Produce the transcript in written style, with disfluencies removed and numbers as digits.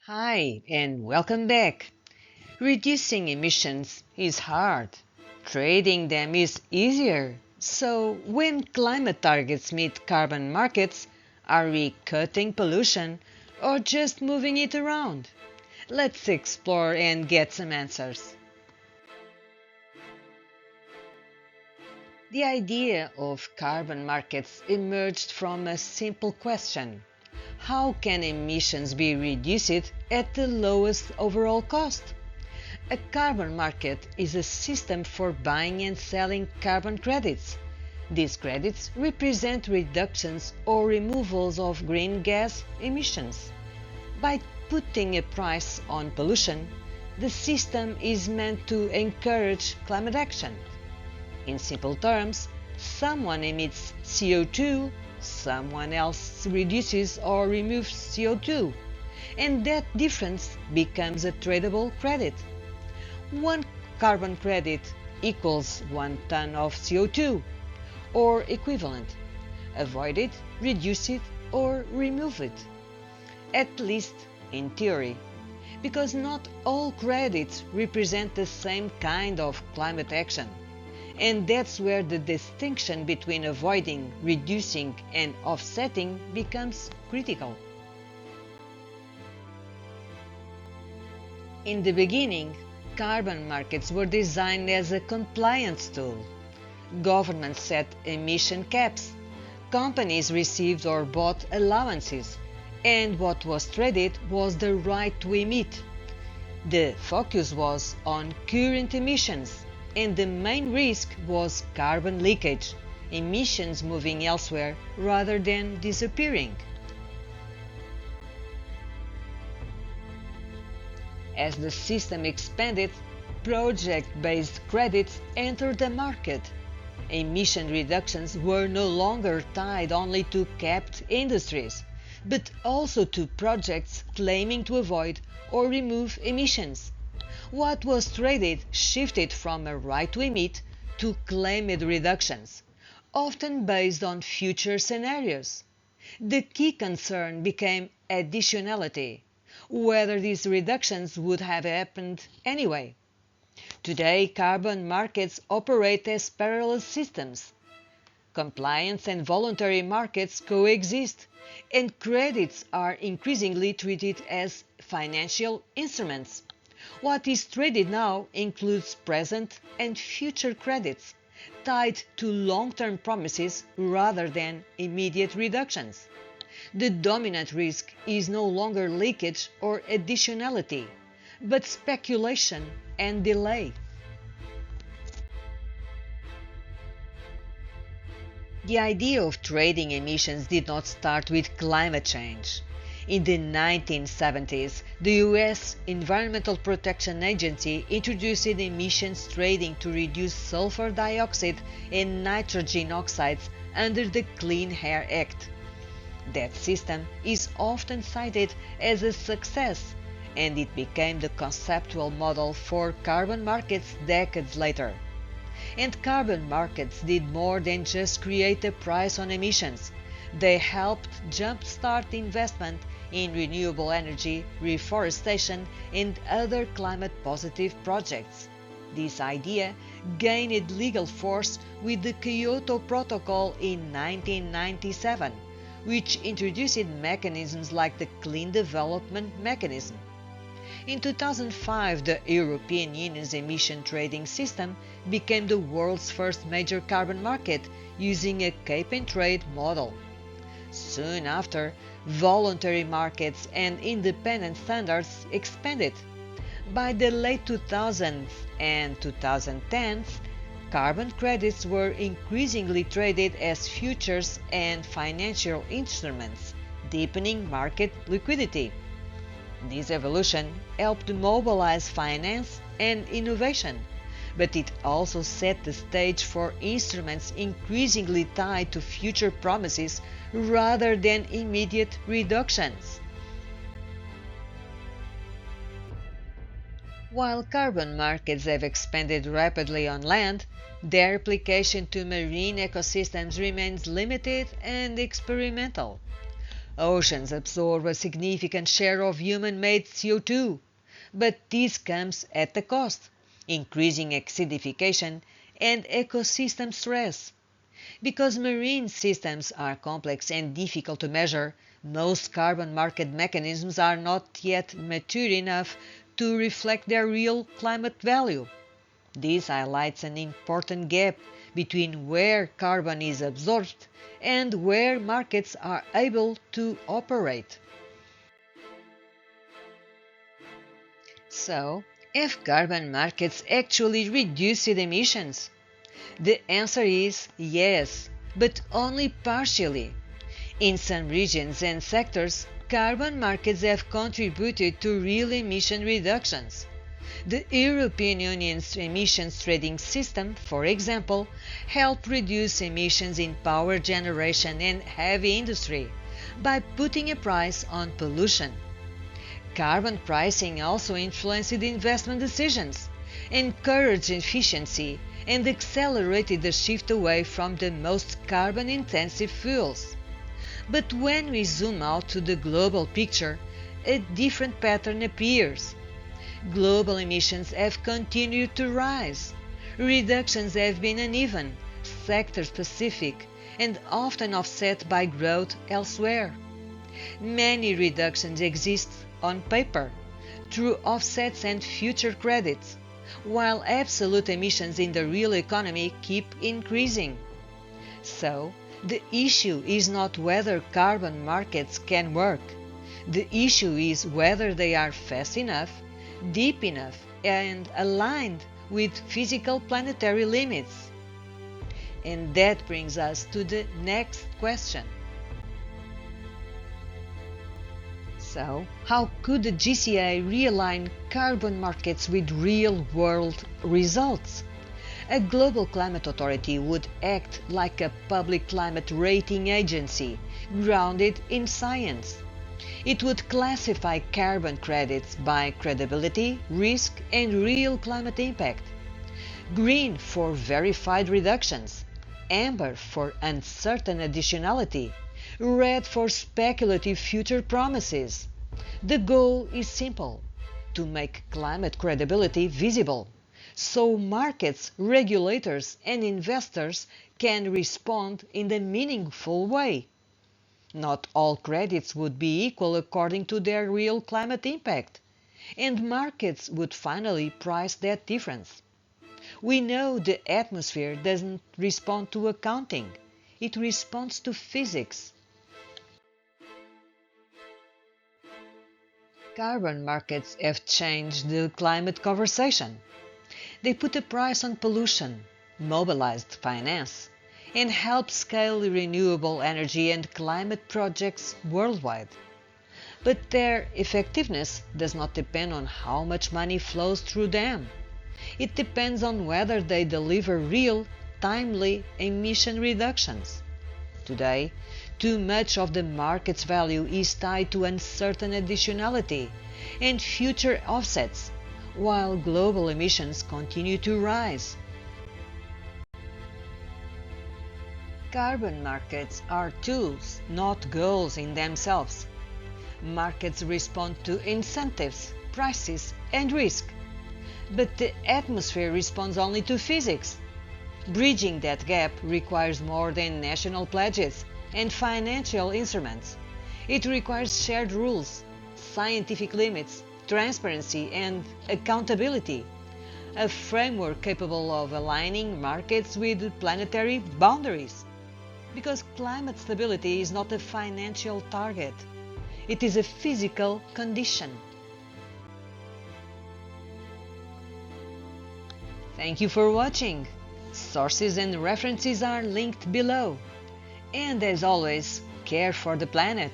Hi, and welcome back. Reducing emissions is hard. Trading them is easier. So, when climate targets meet carbon markets, are we cutting pollution or just moving it around? Let's explore and get some answers. The idea of carbon markets emerged from a simple question: how can emissions be reduced at the lowest overall cost? A carbon market is a system for buying and selling carbon credits. These credits represent reductions or removals of green gas emissions. By putting a price on pollution, the system is meant to encourage climate action. In simple terms, someone emits CO2, someone else reduces or removes CO2, and that difference becomes a tradable credit. One carbon credit equals 1 ton of CO2, or equivalent. Avoid it, reduce it, or remove it. At least in theory, because not all credits represent the same kind of climate action. And that's where the distinction between avoiding, reducing, and offsetting becomes critical. In the beginning, carbon markets were designed as a compliance tool. Governments set emission caps, companies received or bought allowances, and what was traded was the right to emit. The focus was on current emissions, and the main risk was carbon leakage, emissions moving elsewhere rather than disappearing. As the system expanded, project-based credits entered the market. Emission reductions were no longer tied only to capped industries, but also to projects claiming to avoid or remove emissions. What was traded shifted from a right to emit to claimed reductions, often based on future scenarios. The key concern became additionality, whether these reductions would have happened anyway. Today, carbon markets operate as parallel systems. Compliance and voluntary markets coexist, and credits are increasingly treated as financial instruments. What is traded now includes present and future credits, tied to long-term promises rather than immediate reductions. The dominant risk is no longer leakage or additionality, but speculation and delay. The idea of trading emissions did not start with climate change. In the 1970s, the US Environmental Protection Agency introduced emissions trading to reduce sulfur dioxide and nitrogen oxides under the Clean Air Act. That system is often cited as a success, and it became the conceptual model for carbon markets decades later. And carbon markets did more than just create a price on emissions. They helped jumpstart investment in renewable energy, reforestation, and other climate positive projects. This idea gained legal force with the Kyoto Protocol in 1997, which introduced mechanisms like the Clean Development Mechanism. In 2005, the European Union's emission trading system became the world's first major carbon market using a cap-and-trade model. Soon after, voluntary markets and independent standards expanded. By the late 2000s and 2010s, carbon credits were increasingly traded as futures and financial instruments, deepening market liquidity. This evolution helped mobilize finance and innovation, but it also set the stage for instruments increasingly tied to future promises rather than immediate reductions. While carbon markets have expanded rapidly on land, their application to marine ecosystems remains limited and experimental. Oceans absorb a significant share of human-made CO2, but this comes at a cost, increasing acidification and ecosystem stress. Because marine systems are complex and difficult to measure, most carbon market mechanisms are not yet mature enough to reflect their real climate value. This highlights an important gap between where carbon is absorbed and where markets are able to operate. So, have carbon markets actually reduced emissions? The answer is yes, but only partially. In some regions and sectors, carbon markets have contributed to real emission reductions. The European Union's emissions trading system, for example, helped reduce emissions in power generation and heavy industry by putting a price on pollution. Carbon pricing also influenced investment decisions, encouraged efficiency, and accelerated the shift away from the most carbon-intensive fuels. But when we zoom out to the global picture, a different pattern appears. Global emissions have continued to rise. Reductions have been uneven, sector-specific, and often offset by growth elsewhere. Many reductions exist on paper, through offsets and future credits, while absolute emissions in the real economy keep increasing. So, the issue is not whether carbon markets can work. The issue is whether they are fast enough, deep enough, and aligned with physical planetary limits. And that brings us to the next question. So, how could the GCA realign carbon markets with real-world results? A global climate authority would act like a public climate rating agency, grounded in science. It would classify carbon credits by credibility, risk, and real climate impact. Green for verified reductions, amber for uncertain additionality, red for speculative future promises. The goal is simple: to make climate credibility visible, so markets, regulators, and investors can respond in a meaningful way. Not all credits would be equal according to their real climate impact, and markets would finally price that difference. We know the atmosphere doesn't respond to accounting, it responds to physics. Carbon markets have changed the climate conversation. They put a price on pollution, mobilized finance, and helped scale renewable energy and climate projects worldwide. But their effectiveness does not depend on how much money flows through them. It depends on whether they deliver real, timely emission reductions. Today, too much of the market's value is tied to uncertain additionality and future offsets, while global emissions continue to rise. Carbon markets are tools, not goals in themselves. Markets respond to incentives, prices, and risk. But the atmosphere responds only to physics. Bridging that gap requires more than national pledges and financial instruments. It requires shared rules, scientific limits, transparency, and accountability. A framework capable of aligning markets with planetary boundaries. Because climate stability is not a financial target, it is a physical condition. Thank you for watching. Sources and references are linked below. And as always, care for the planet.